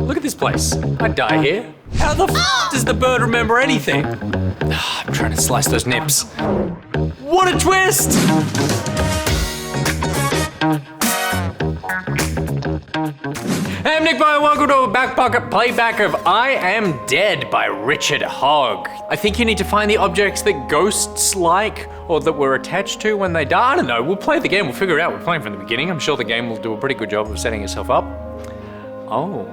Look at this place. I'd die here. How the f does the bird remember anything? I'm trying to slice those nips. What a twist! Hey, I'm Nick Boy, welcome to a back pocket playback of I Am Dead by Richard Hogg. I think you need to find the objects that ghosts like or that we're attached to when they die. I don't know, we'll play the game, we'll figure it out. We're playing from the beginning. I'm sure the game will do a pretty good job of setting itself up. Oh,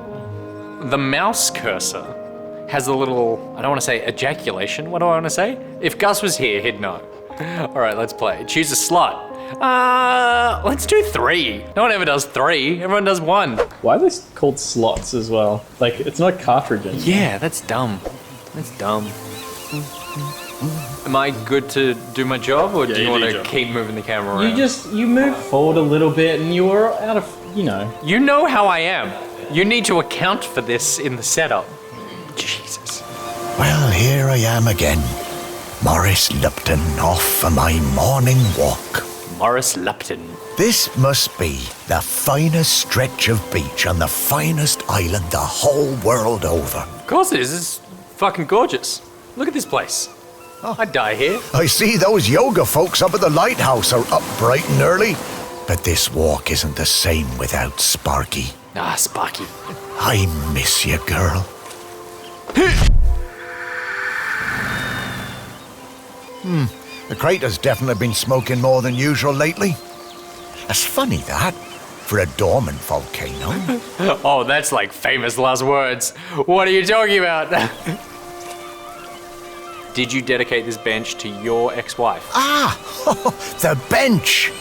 the mouse cursor has a little, I don't want to say ejaculation. What do I want to say? If Gus was here, he'd know. All right, let's play. Choose a slot. Let's do 3. No one ever does 3. Everyone does 1. Why are they called slots as well? Like, it's not cartridges. Yeah, that's dumb. That's dumb. Am I good to do my job, or do you want to keep moving the camera around? You move forward a little bit and you were out of, you know. You know how I am. You need to account for this in the setup. Jesus. Well, here I am again. Maurice Lupton off for my morning walk. Maurice Lupton. This must be the finest stretch of beach on the finest island the whole world over. Of course it is. It's fucking gorgeous. Look at this place. Oh. I'd die here. I see those yoga folks up at the lighthouse are up bright and early. But this walk isn't the same without Sparky. Ah, Sparky. I miss you, girl. The crater's definitely been smoking more than usual lately. It's funny that, for a dormant volcano. Oh, that's like famous last words. What are you talking about? Did you dedicate this bench to your ex-wife? Ah, the bench.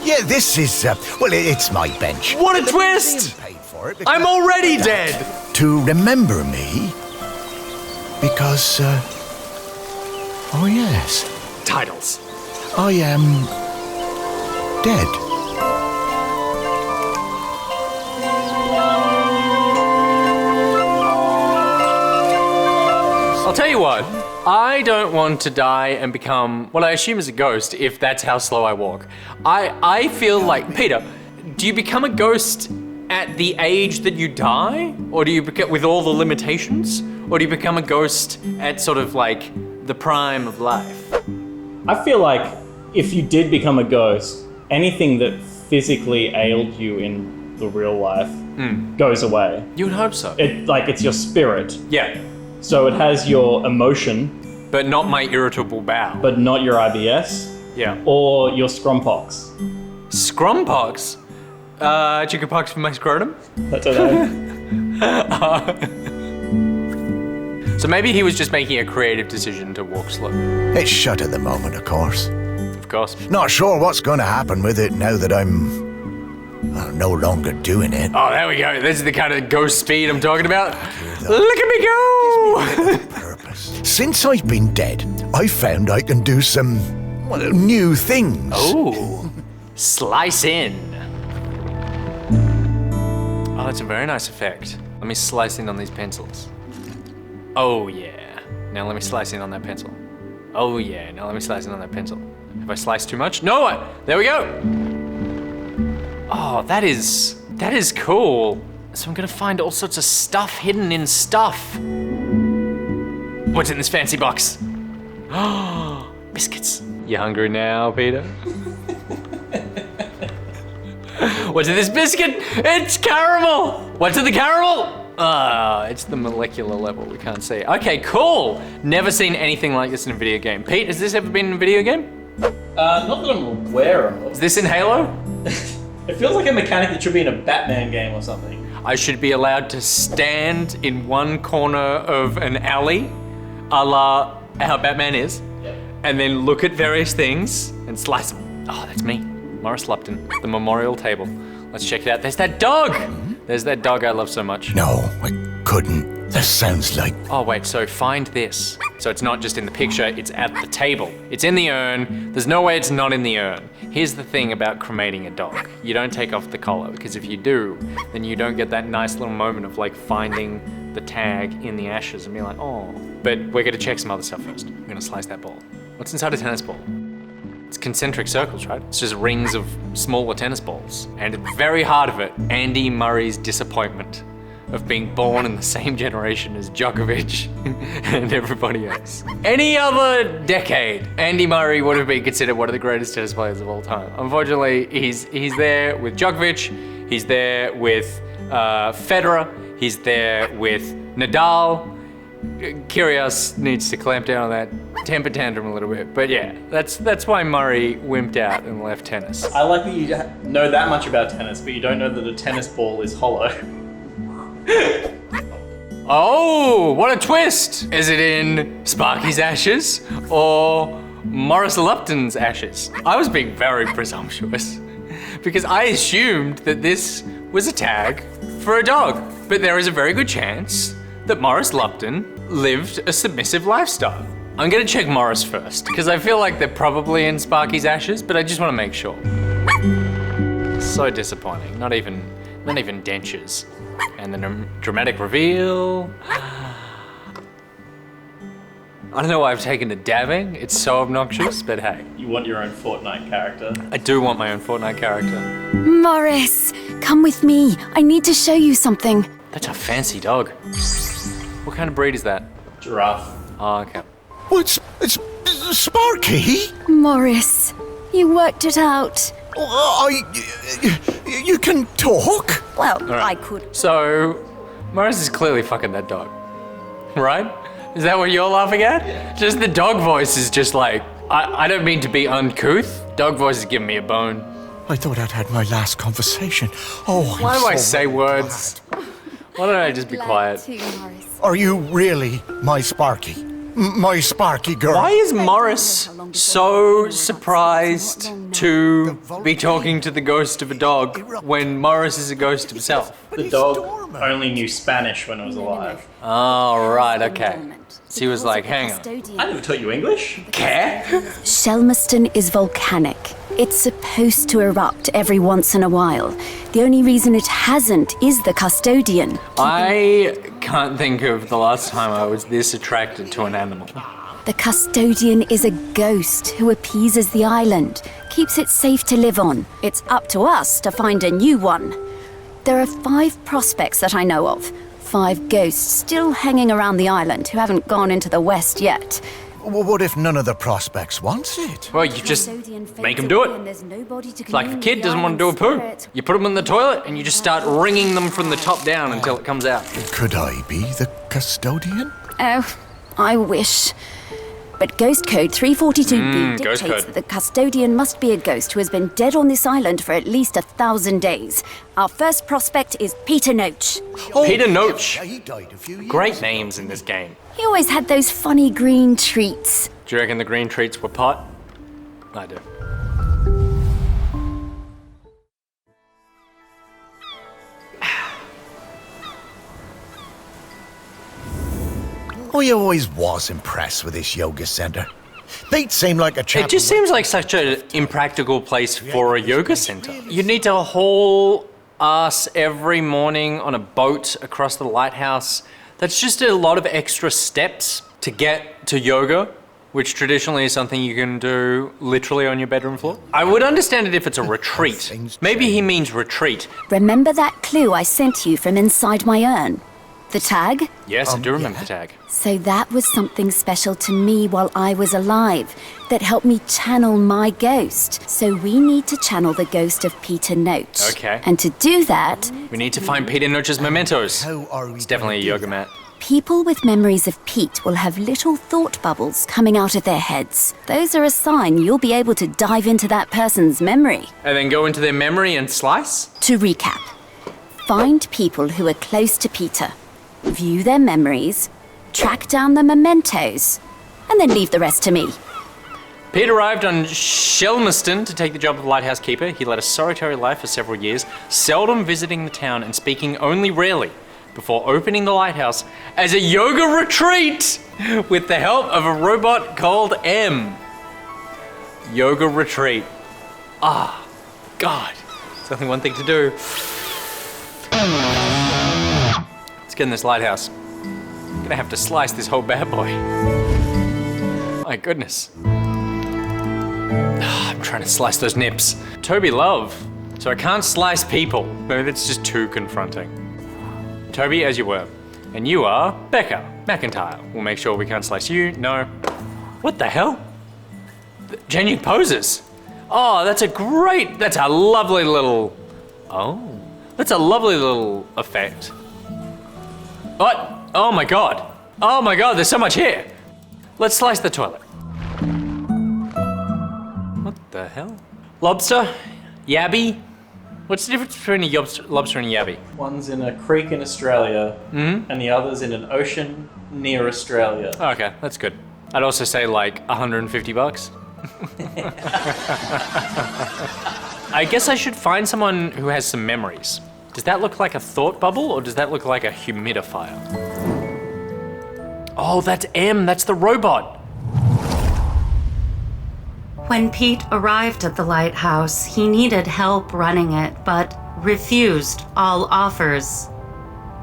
Yeah, this is, well, it's my bench. What a twist! Paid for it I'm already dead! To remember me, because, oh yes. Titles. I am dead. I'll tell you what, I don't want to die and become, well, I assume as a ghost, if that's how slow I walk. I feel like, Peter, do you become a ghost at the age that you die? Or do you become, with all the limitations? Or do you become a ghost at sort of like the prime of life? I feel like if you did become a ghost, anything that physically ailed you in the real life goes away. You would hope so. It's your spirit. Yeah. So it has your emotion. But not my irritable bowel. But not your IBS. Yeah. Or your scrumpox. Scrumpox? Chickenpox for my scrotum? That's okay. So maybe he was just making a creative decision to walk slow. It's shut at the moment, of course. Of course. Not sure what's going to happen with it now that I'm no longer doing it. Oh, there we go. This is the kind of ghost speed I'm talking about. Look at me go! Purpose. Since I've been dead, I found I can do some new things. Oh, slice in. Oh, that's a very nice effect. Let me slice in on these pencils. Oh yeah. Now let me slice in on that pencil. Oh yeah. Now let me slice in on that pencil. Have I sliced too much? No. There we go. Oh, that is cool. So I'm gonna find all sorts of stuff hidden in stuff. What's in this fancy box? Oh, biscuits. You hungry now, Peter? What's in this biscuit? It's caramel. What's in the caramel? It's the molecular level, we can't see. Okay, cool. Never seen anything like this in a video game. Pete, has this ever been in a video game? Not that I'm aware of. Is this in Halo? It feels like a mechanic that should be in a Batman game or something. I should be allowed to stand in one corner of an alley, a la how Batman is, and then look at various things and slice them. Oh, that's me, Maurice Lupton, the memorial table. Let's check it out. There's that dog. There's that dog I love so much. No, I couldn't. This sounds like... Oh wait, so find this. So it's not just in the picture, it's at the table. It's in the urn. There's no way it's not in the urn. Here's the thing about cremating a dog. You don't take off the collar, because if you do, then you don't get that nice little moment of like finding the tag in the ashes and be like, oh. But we're gonna check some other stuff first. We're gonna slice that ball. What's inside a tennis ball? It's concentric circles, right? It's just rings of smaller tennis balls. And at the very heart of it, Andy Murray's disappointment. of being born in the same generation as Djokovic and everybody else. Any other decade, Andy Murray would have been considered one of the greatest tennis players of all time. Unfortunately, he's there with Djokovic, he's there with Federer, he's there with Nadal. Kyrgios needs to clamp down on that temper tantrum a little bit. But yeah, that's why Murray wimped out and left tennis. I like that you know that much about tennis, but you don't know that a tennis ball is hollow. Oh, what a twist! Is it in Sparky's ashes or Maurice Lupton's ashes? I was being very presumptuous because I assumed that this was a tag for a dog. But there is a very good chance that Maurice Lupton lived a submissive lifestyle. I'm gonna check Maurice first, because I feel like they're probably in Sparky's ashes, but I just wanna make sure. So disappointing, not even dentures. And the dramatic reveal. I don't know why I've taken to dabbing, it's so obnoxious, but hey. You want your own Fortnite character. I do want my own Fortnite character. Morris, come with me. I need to show you something. That's a fancy dog. What kind of breed is that? Giraffe. Oh, okay. What's it's Sparky? Morris, you worked it out. You can talk? Well, I could. So, Morris is clearly fucking that dog, right? Is that what you're laughing at? Yeah. Just the dog voice is just like, I don't mean to be uncouth. Dog voice is giving me a bone. I thought I'd had my last conversation. Oh, why do I so say words? Why don't I just be quiet? Are you really my Sparky? My Sparky girl? Why is Morris so surprised to be talking to the ghost of a dog when Morris is a ghost himself? The dog only knew Spanish when it was alive. Oh, right, okay. So he was like, hang on. I never taught you English. Care? Shelmerston is volcanic. It's supposed to erupt every once in a while. The only reason it hasn't is the custodian. I can't think of the last time I was this attracted to an animal. The custodian is a ghost who appeases the island, keeps it safe to live on. It's up to us to find a new one. There are 5 prospects that I know of. 5 ghosts still hanging around the island who haven't gone into the west yet. Well, what if none of the prospects wants it? Well, you just make them do it. It's like if a kid doesn't want to do a poo. You put them in the toilet and you just start wringing them from the top down until it comes out. Could I be the custodian? Oh, I wish. But Ghost Code 342B Ghost dictates Code. that the custodian must be a ghost who has been dead on this island for at least 1,000 days. Our first prospect is Peter Noach. Oh, Peter Noach. Yeah, he died a few years Great ago. names in this game. He always had those funny green treats. Do you reckon the green treats were pot? I do. I always was impressed with this yoga center. Pete seemed like a chap. It just seems like such an impractical place for a yoga center. You need to haul ass every morning on a boat across the lighthouse. That's just a lot of extra steps to get to yoga, which traditionally is something you can do literally on your bedroom floor. I would understand it if it's a retreat. Maybe he means retreat. Remember that clue I sent you from inside my urn? The tag? Yes, I do remember the tag. So that was something special to me while I was alive that helped me channel my ghost. So we need to channel the ghost of Peter Noach. Okay. And to do that, We need to find Peter Noach's mementos. How are we It's definitely a gonna do yoga that? mat. people with memories of Pete will have little thought bubbles coming out of their heads. Those are a sign you'll be able to dive into that person's memory. And then go into their memory and slice? To recap, find people who are close to Peter, view their memories, track down the mementos, and then leave the rest to me. Pete arrived on Shelmerston to take the job of lighthouse keeper. He led a solitary life for several years, seldom visiting the town and speaking only rarely, before opening the lighthouse as a yoga retreat with the help of a robot called M. Yoga retreat. Ah, God. There's only one thing to do. Let's get in this lighthouse. I'm gonna have to slice this whole bad boy. My goodness. I'm trying to slice those nips. Toby Love. So I can't slice people. Maybe that's just too confronting. Toby, as you were. And you are Becca McIntyre. We'll make sure we can't slice you. No. What the hell? Changing poses. Oh, that's a lovely little effect. What? Oh my god. Oh my god, there's so much here. Let's slice the toilet. What the hell? Lobster? Yabby? What's the difference between a lobster and a yabby? One's in a creek in Australia, and the other's in an ocean near Australia. Oh, okay, that's good. I'd also say like $150. I guess I should find someone who has some memories. Does that look like a thought bubble or does that look like a humidifier? Oh, that's M, that's the robot. When Pete arrived at the lighthouse, he needed help running it, but refused all offers.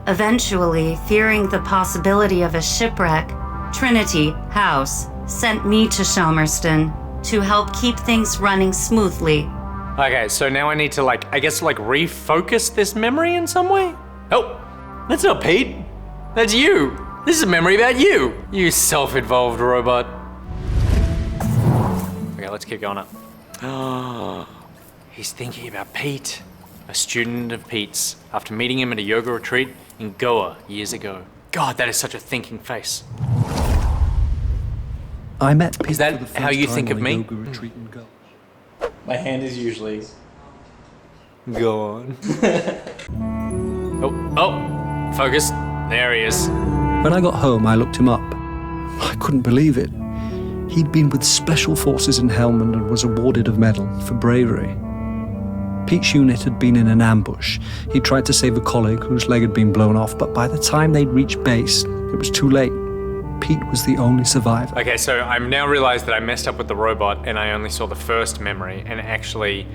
Eventually, fearing the possibility of a shipwreck, Trinity House sent me to Shelmerston to help keep things running smoothly. Okay, so now I need to refocus this memory in some way? Oh, that's not Pete. That's you. This is a memory about you, you self-involved robot. Okay, let's keep going up. Oh, he's thinking about Pete, a student of Pete's, after meeting him at a yoga retreat in Goa years ago. God, that is such a thinking face. I met Pete Is that for the first how you time think on of a me? yoga retreat in Goa. My hand is usually... Go on. oh, focus. There he is. When I got home, I looked him up. I couldn't believe it. He'd been with Special Forces in Helmand and was awarded a medal for bravery. Pete's unit had been in an ambush. He tried to save a colleague whose leg had been blown off, but by the time they'd reached base, it was too late. Pete was the only survivor. Okay, so I've now realized that I messed up with the robot and I only saw the first memory, and actually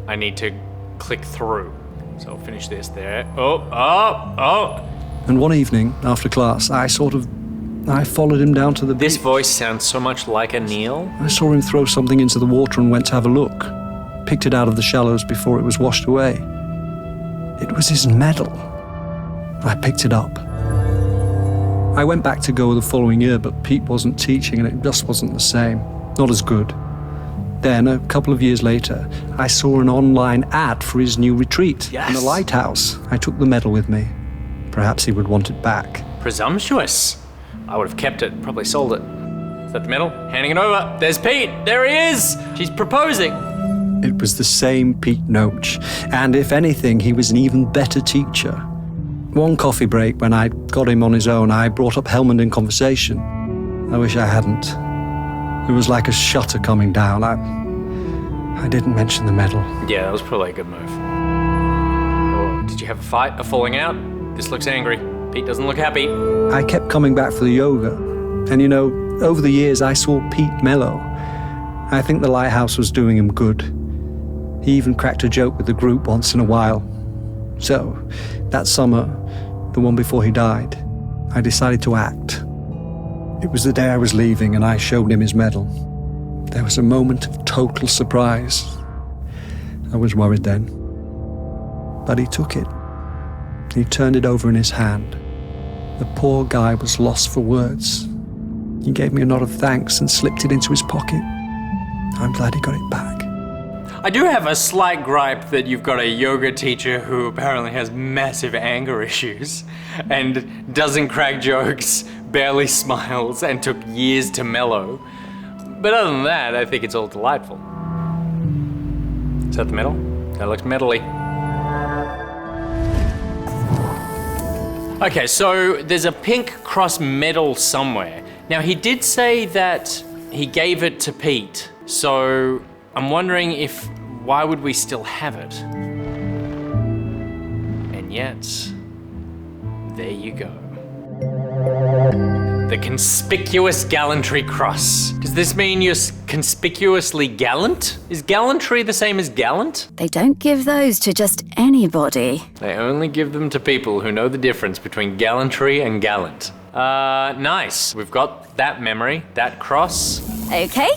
I need to click through. So I'll finish this there. Oh. And one evening, after class, I followed him down to the This beach. voice sounds so much like a Neil. I saw him throw something into the water and went to have a look. Picked it out of the shallows before it was washed away. It was his medal. I picked it up. I went back to Goa the following year, but Pete wasn't teaching and it just wasn't the same. Not as good. Then, a couple of years later, I saw an online ad for his new retreat in the lighthouse. I took the medal with me. Perhaps he would want it back. Presumptuous. I would have kept it, probably sold it. Is that the medal? Handing it over. There's Pete. There he is. She's proposing. It was the same Pete Noach, and if anything, he was an even better teacher. One coffee break, when I got him on his own, I brought up Helmand in conversation. I wish I hadn't. It was like a shutter coming down. I didn't mention the medal. Yeah, that was probably a good move. Oh, did you have a fight, a falling out? This looks angry. Pete doesn't look happy. I kept coming back for the yoga, and over the years I saw Pete mellow. I think the lighthouse was doing him good. He even cracked a joke with the group once in a while. So, that summer, the one before he died, I decided to act. It was the day I was leaving and I showed him his medal. There was a moment of total surprise. I was worried then. But he took it. He turned it over in his hand. The poor guy was lost for words. He gave me a nod of thanks and slipped it into his pocket. I'm glad he got it back. I do have a slight gripe that you've got a yoga teacher who apparently has massive anger issues and doesn't crack jokes, barely smiles, and took years to mellow. But other than that, I think it's all delightful. Is that the medal? That looks medal-y. Okay, so there's a pink cross medal somewhere. Now, he did say that he gave it to Pete, so I'm wondering why would we still have it? And yet, there you go. The Conspicuous Gallantry Cross. Does this mean you're conspicuously gallant? Is gallantry the same as gallant? They don't give those to just anybody. They only give them to people who know the difference between gallantry and gallant. Nice. We've got that memory, that cross. Okay,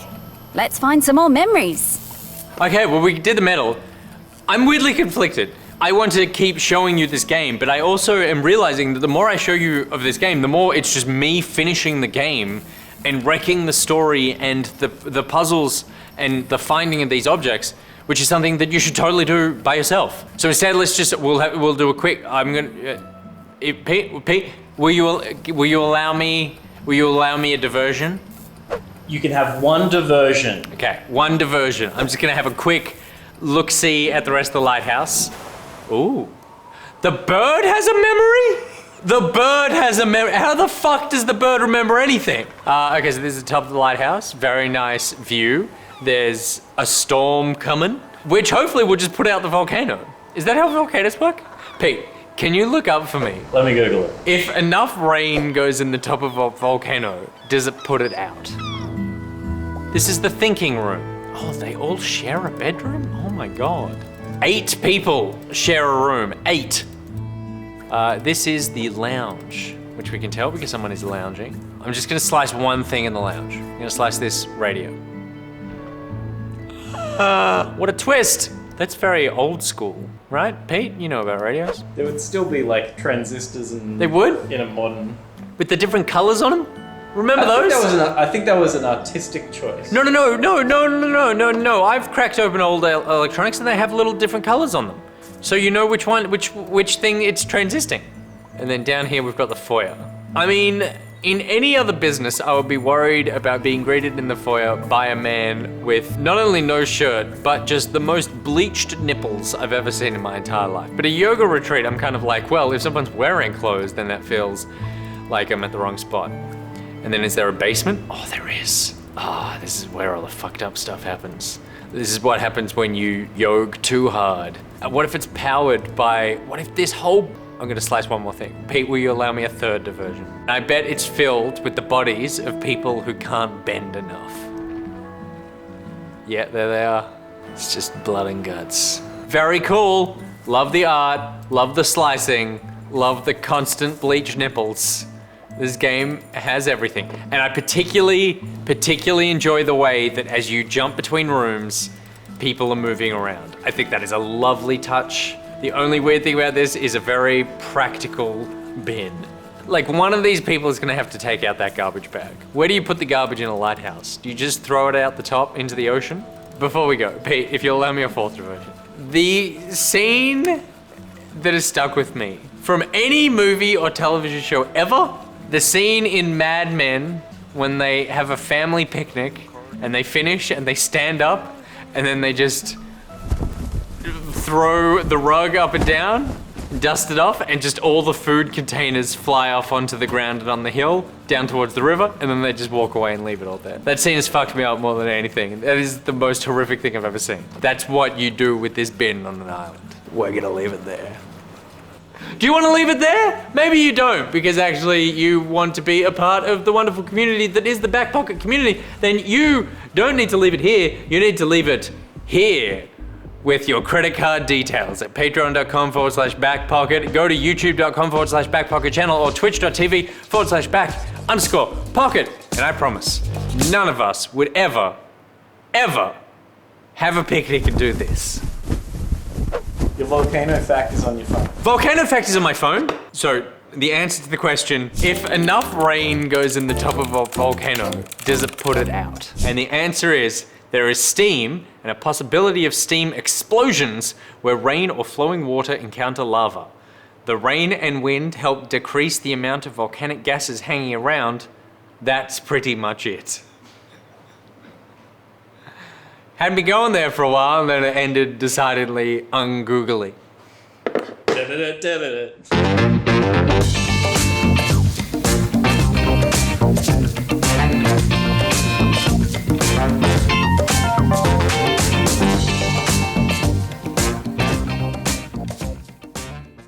let's find some more memories. Okay, well, we did the medal. I'm weirdly conflicted. I want to keep showing you this game, but I also am realizing that the more I show you of this game, the more it's just me finishing the game and wrecking the story and the puzzles and the finding of these objects, which is something that you should totally do by yourself. So instead, we'll do a quick. I'm gonna. Pete, will you allow me a diversion? You can have one diversion. Okay, one diversion. I'm just gonna have a quick look-see at the rest of the lighthouse. Ooh, the bird has a memory? The bird has a memory. How the fuck does the bird remember anything? Okay, so this is the top of the lighthouse. Very nice view. There's a storm coming, which hopefully will just put out the volcano. Is that how volcanoes work? Pete, can you look up for me? Let me Google it. If enough rain goes in the top of a volcano, does it put it out? This is the thinking room. Oh, they all share a bedroom? Oh my God. 8 people share a room, 8. This is the lounge, which we can tell because someone is lounging. I'm just gonna slice one thing in the lounge. I'm gonna slice this radio. What a twist. That's very old school, right? Pete, you know about radios. There would still be like transistors and... They would? In a modern... With the different colors on them? Remember those? I think that was an artistic choice. No. I've cracked open old electronics and they have little different colors on them. So you know which thing it's transisting. And then down here we've got the foyer. I mean, in any other business, I would be worried about being greeted in the foyer by a man with not only no shirt, but just the most bleached nipples I've ever seen in my entire life. But a yoga retreat, I'm kind of like, well, if someone's wearing clothes, then that feels like I'm at the wrong spot. And then is there a basement? Oh, there is. This is where all the fucked up stuff happens. This is what happens when you yoga too hard. What if it's powered by, what if this whole, I'm gonna slice one more thing. Pete, will you allow me a third diversion? I bet it's filled with the bodies of people who can't bend enough. Yeah, there they are. It's just blood and guts. Very cool. Love the art, love the slicing, love the constant bleach nipples. This game has everything. And I particularly enjoy the way that as you jump between rooms, people are moving around. I think that is a lovely touch. The only weird thing about this is a very practical bin. Like, one of these people is gonna have to take out that garbage bag. Where do you put the garbage in a lighthouse? Do you just throw it out the top into the ocean? Before we go, Pete, if you'll allow me a fourth diversion. The scene that has stuck with me from any movie or television show ever, the scene in Mad Men when they have a family picnic and they finish and they stand up and then they just throw the rug up and down, dust it off, and just all the food containers fly off onto the ground and on the hill, down towards the river, and then they just walk away and leave it all there. That scene has fucked me up more than anything. That is the most horrific thing I've ever seen. That's what you do with this bin on an island. We're gonna leave it there. Do you want to leave it there? Maybe you don't, because actually you want to be a part of the wonderful community that is the Back Pocket community. Then you don't need to leave it here, you need to leave it here with your credit card details at patreon.com/backpocket. Go to youtube.com/backpocket channel or twitch.tv/back_pocket. And I promise, none of us would ever have a picnic and do this. Your volcano fact is on your phone. Volcano fact is on my phone. So the answer to the question, if enough rain goes in the top of a volcano, does it put it out? And the answer is, there is steam and a possibility of steam explosions where rain or flowing water encounter lava. The rain and wind help decrease the amount of volcanic gases hanging around. That's pretty much it. Had me going there for a while and then it ended decidedly ungoogly.